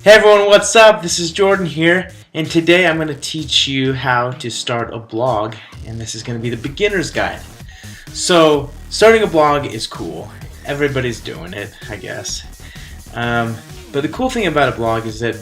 Hey everyone, what's up? This is Jordan here, and today I'm going to teach you how to start a blog, and this is going to be the beginner's guide. So, starting a blog is cool. Everybody's doing it, I guess. But the cool thing about a blog is that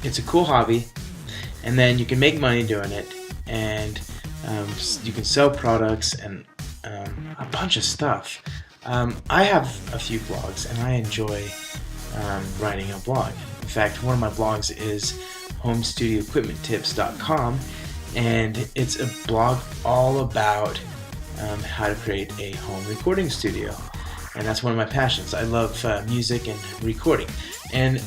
it's a cool hobby, and then you can make money doing it, and you can sell products and a bunch of stuff. I have a few blogs, and I enjoy writing a blog. In fact, one of my blogs is homestudioequipmenttips.com, and it's a blog all about how to create a home recording studio, and that's one of my passions. I love music and recording, and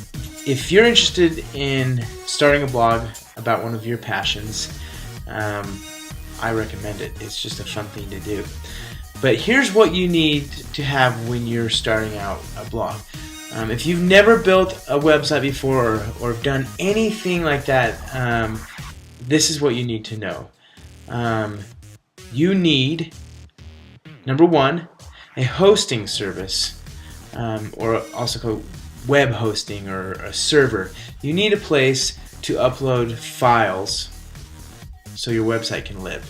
if you're interested in starting a blog about one of your passions, I recommend it. It's just a fun thing to do. But here's what you need to have when you're starting out a blog. If you've never built a website before or done anything like that, this is what you need to know. You need, number one, a hosting service, or also called web hosting or a server. You need a place to upload files so your website can live,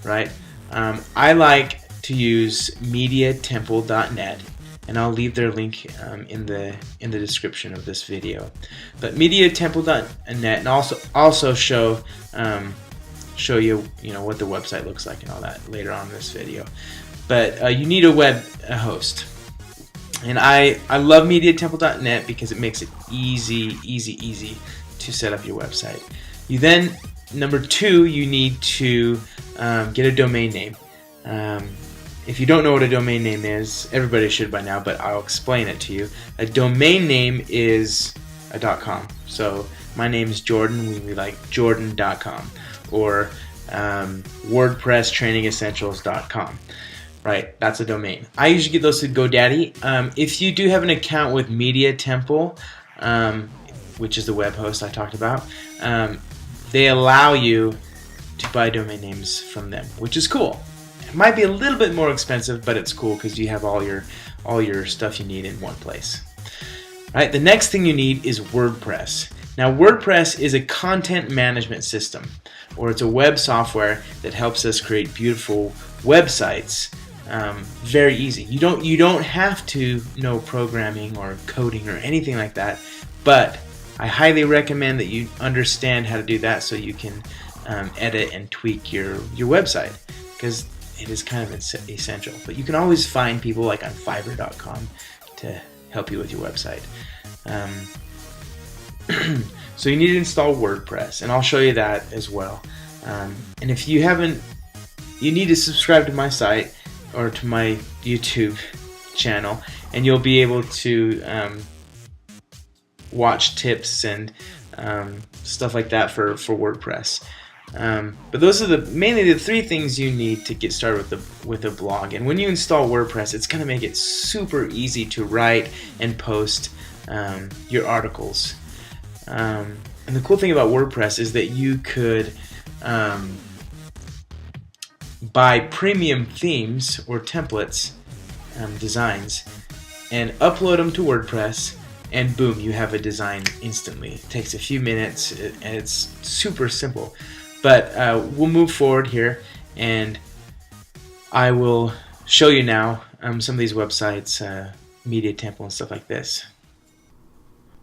right? I like to use mediatemple.net, and I'll leave their link in the description of this video. But mediatemple.net, and also show you what the website looks like and all that later on in this video. But you need a host, and I love mediatemple.net because it makes it easy to set up your website. You then, number two, you need to get a domain name. If you don't know what a domain name is, everybody should by now, but I'll explain it to you. A domain name is a .com. So my name is Jordan, we like jordan.com, or WordPress Right, that's a domain. I usually get those to GoDaddy. If you do have an account with Media Temple, which is the web host I talked about, they allow you to buy domain names from them, which is cool. It might be a little bit more expensive, but it's cool because you have all your stuff you need in one place. All right, the next thing you need is WordPress. Now, WordPress is a content management system, or it's a web software that helps us create beautiful websites very easy. You don't have to know programming or coding or anything like that, but I highly recommend that you understand how to do that so you can edit and tweak your website, because it is kind of essential. But you can always find people like on Fiverr.com to help you with your website. So you need to install WordPress, and I'll show you that as well. And if you haven't, you need to subscribe to my site or to my YouTube channel, and you'll be able to watch tips and stuff like that for WordPress. But those are mainly the three things you need to get started with a blog. And when you install WordPress, it's going to make it super easy to write and post your articles. And the cool thing about WordPress is that you could buy premium themes or templates, designs, and upload them to WordPress, and boom, you have a design instantly. It takes a few minutes, and it's super simple. But we'll move forward here, and I will show you now some of these websites, Media Temple and stuff like this.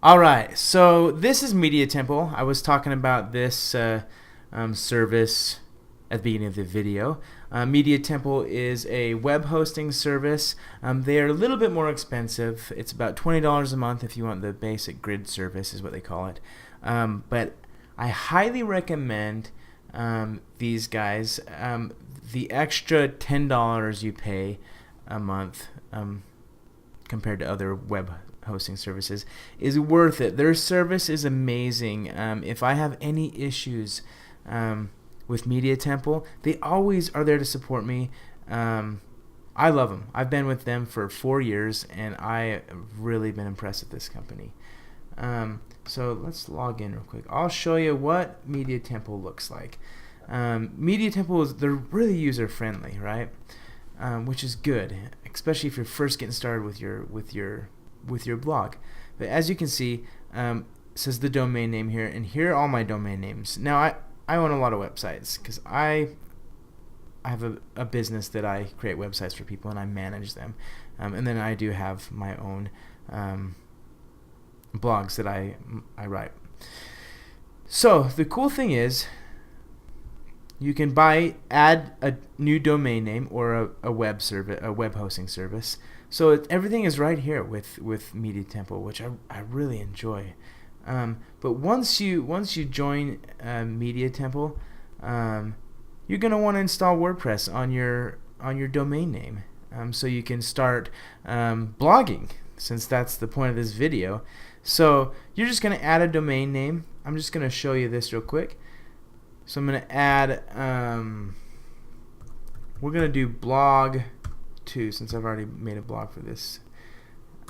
Alright, so this is Media Temple. I was talking about this service at the beginning of the video. Media Temple is a web hosting service. They are a little bit more expensive. It's about $20 a month if you want the basic grid service, is what they call it. But I highly recommend these guys. The extra $10 you pay a month compared to other web hosting services is worth it. Their service is amazing. If I have any issues with Media Temple, they always are there to support me. I love them. I've been with them for 4 years, and I've really been impressed with this company. So let's log in real quick. I'll show you what Media Temple looks like. Media Temple they're really user friendly, right? Which is good, especially if you're first getting started with your blog. But as you can see, says the domain name here, and here are all my domain names. Now I own a lot of websites because I have a business that I create websites for people and I manage them, and then I do have my own blogs that I write. So the cool thing is, you can add a new domain name or a web hosting service. So everything is right here with Media Temple, which I really enjoy. But once you join Media Temple, you're gonna want to install WordPress on your domain name, so you can start blogging, since that's the point of this video. So you're just gonna add a domain name. I'm just gonna show you this real quick. So I'm gonna add. We're gonna do blog 2, since I've already made a blog for this.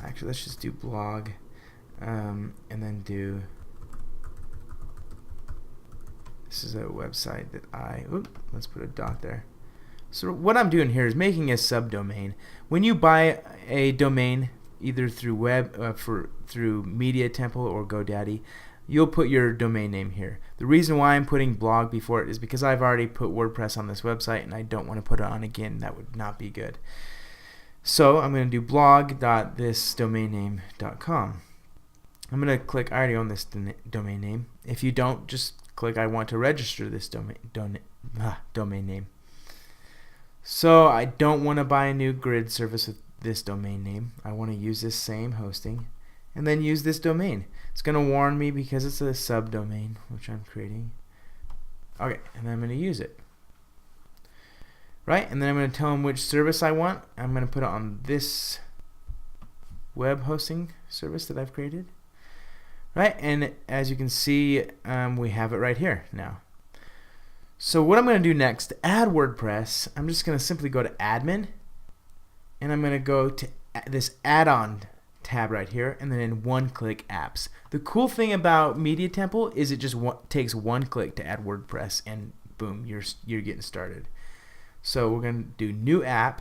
Actually, let's just do blog, and then do. This is a website that let's put a dot there. So what I'm doing here is making a subdomain. When you buy a domain, either through through Media Temple or GoDaddy, you'll put your domain name here. The reason why I'm putting blog before it is because I've already put WordPress on this website and I don't want to put it on again. That would not be good. So I'm going to do blog.thisdomainname.com. I'm going to click, I already own this domain name. If you don't, just click I want to register this domain name. So I don't want to buy a new grid service with this domain name. I want to use this same hosting and then use this domain. It's going to warn me because it's a subdomain which I'm creating. Okay, and then I'm going to use it. Right, and then I'm going to tell them which service I want. I'm going to put it on this web hosting service that I've created. Right, and as you can see, we have it right here now. So what I'm going to do next, to add WordPress, I'm just going to simply go to Admin, and I'm going to go to this add-on tab right here, and then in one-click apps. The cool thing about Media Temple is it just takes one click to add WordPress, and boom, you're getting started. So we're going to do New App,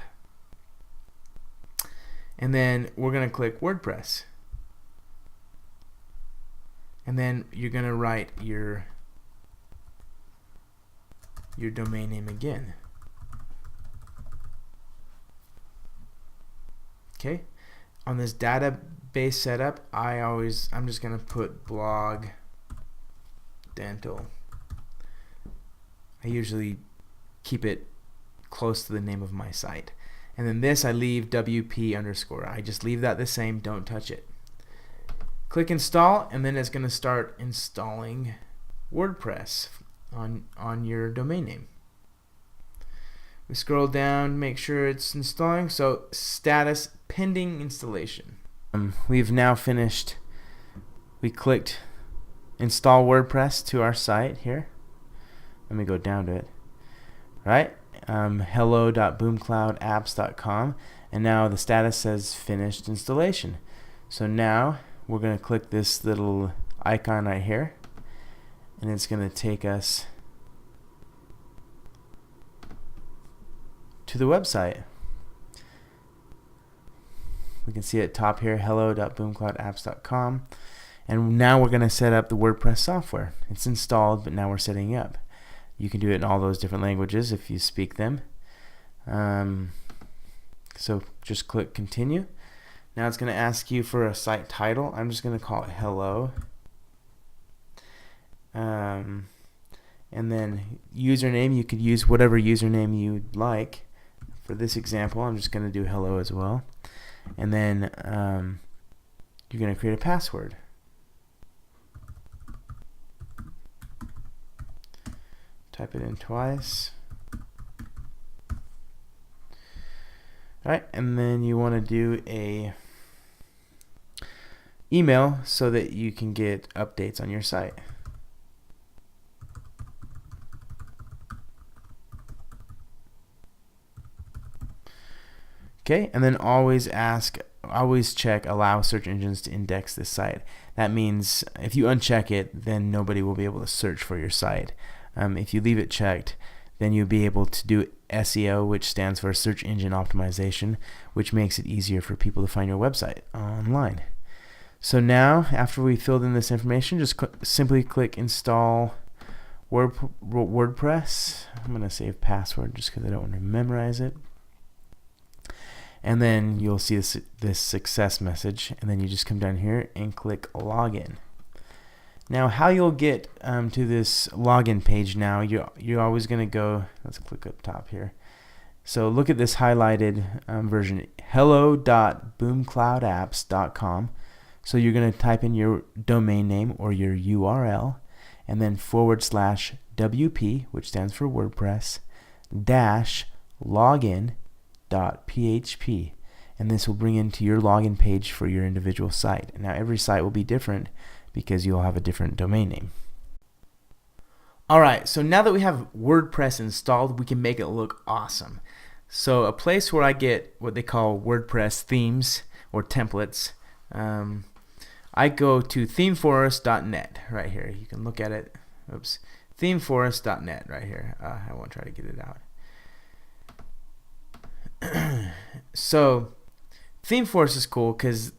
and then we're going to click WordPress. And then you're going to write your domain name again. Okay. On this database setup, I'm just going to put blog dental. I usually keep it close to the name of my site. And then this I leave WP_. I just leave that the same, don't touch it. Click install, and then it's going to start installing WordPress on your domain name. We scroll down, make sure it's installing. So status pending installation. We've now finished. We clicked install WordPress to our site here. Let me go down to it. Right, hello.boomcloudapps.com, and now the status says finished installation. So now we're going to click this little icon right here, and it's going to take us to the website. We can see at top here, hello.boomcloudapps.com, and now we're going to set up the WordPress software. It's installed, but now we're setting it up. You can do it in all those different languages if you speak them. So just click continue. Now it's going to ask you for a site title. I'm just going to call it hello. And then username, you could use whatever username you'd like. For this example, I'm just going to do hello as well. And then you're going to create a password. Type it in twice. Alright, and then you want to do a email so that you can get updates on your site. Okay, and then always check allow search engines to index this site. That means if you uncheck it, then nobody will be able to search for your site. If you leave it checked, then you'll be able to do SEO, which stands for search engine optimization, which makes it easier for people to find your website online. So now, after we filled in this information, just simply click install WordPress. I'm going to save password just because I don't want to memorize it. And then you'll see this success message, and then you just come down here and click login. Now, how you'll get to this login page now, you're always going to go, let's click up top here. So look at this highlighted version, hello.boomcloudapps.com. So you're going to type in your domain name or your URL, and then /WP, which stands for WordPress, -login.php. And this will bring into your login page for your individual site. Now every site will be different because you'll have a different domain name. Alright, so now that we have WordPress installed, we can make it look awesome. So a place where I get what they call WordPress themes or templates, I go to ThemeForest.net right here. You can look at it. Oops. ThemeForest.net right here. I won't try to get it out. So ThemeForest is cool because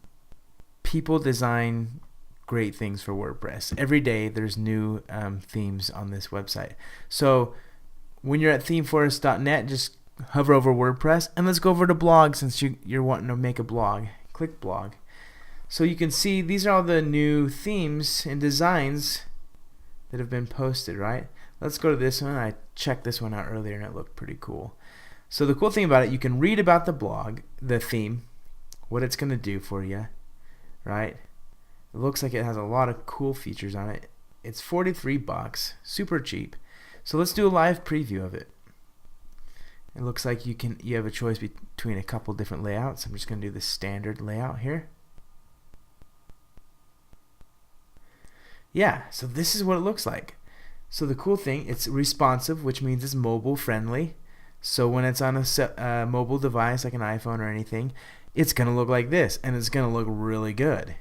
people design great things for WordPress. Every day there's new themes on this website. So when you're at ThemeForest.net, just hover over WordPress and let's go over to blog since you're wanting to make a blog. Click blog. So you can see these are all the new themes and designs that have been posted, right? Let's go to this one. I checked this one out earlier and it looked pretty cool. So the cool thing about it, you can read about the blog, the theme, what it's going to do for you, right? It looks like it has a lot of cool features on it. It's $43, super cheap. So let's do a live preview of it. It looks like you have a choice between a couple different layouts. I'm just going to do the standard layout here. Yeah, so this is what it looks like. So the cool thing, it's responsive, which means it's mobile friendly. So when it's on a mobile device like an iPhone or anything, it's going to look like this, and it's going to look really good.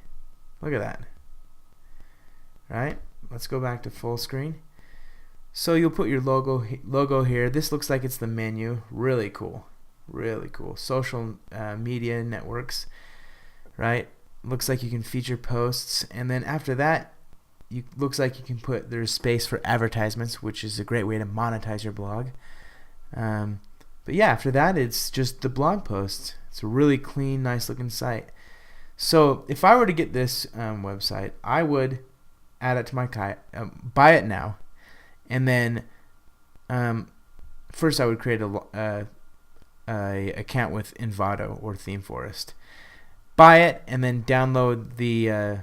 Look at that. Right? Let's go back to full screen. So you'll put your logo here. This looks like it's the menu. Really cool. Really cool. Social media networks. Right? Looks like you can feature posts, and then after that, looks like you can there's space for advertisements, which is a great way to monetize your blog. But yeah, after that, it's just the blog posts. It's a really clean, nice looking site. So if I were to get this website, I would add it to my buy it now, and then first I would create a account with Envato or ThemeForest, buy it, and then download the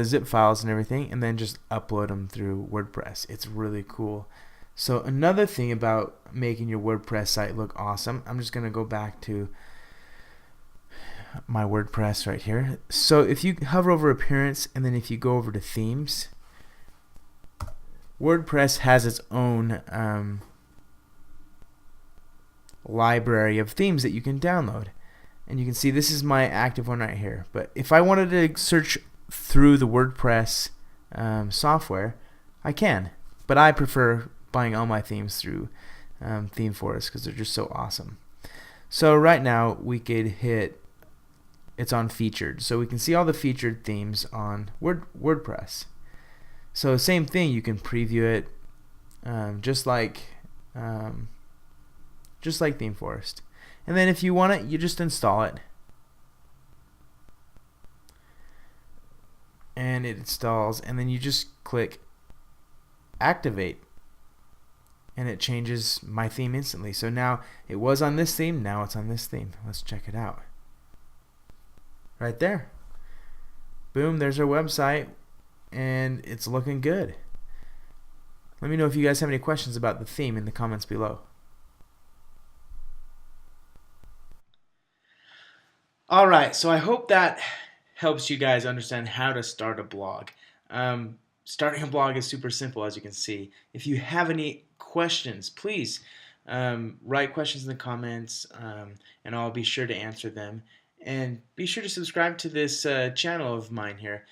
zip files and everything, and then just upload them through WordPress. It's really cool. So another thing about making your WordPress site look awesome, I'm just going to go back to my WordPress right here. So if you hover over appearance and then if you go over to themes, WordPress has its own library of themes that you can download. And you can see this is my active one right here. But if I wanted to search through the WordPress software, I can. But I prefer buying all my themes through ThemeForest because they're just so awesome. So right now we could hit, it's on featured. So we can see all the featured themes on WordPress. So same thing, you can preview it just like ThemeForest. And then if you want it, you just install it. And it installs, and then you just click activate, and it changes my theme instantly. So now it was on this theme, now it's on this theme. Let's check it out. Right there. Boom, there's our website, and it's looking good. Let me know if you guys have any questions about the theme in the comments below. Alright, so I hope that helps you guys understand how to start a blog. Starting a blog is super simple, as you can see. If you have any questions, please write questions in the comments, and I'll be sure to answer them. And be sure to subscribe to this channel of mine here.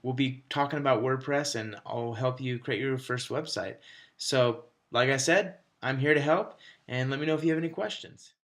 We'll be talking about WordPress, and I'll help you create your first website. So, like I said, I'm here to help, and let me know if you have any questions.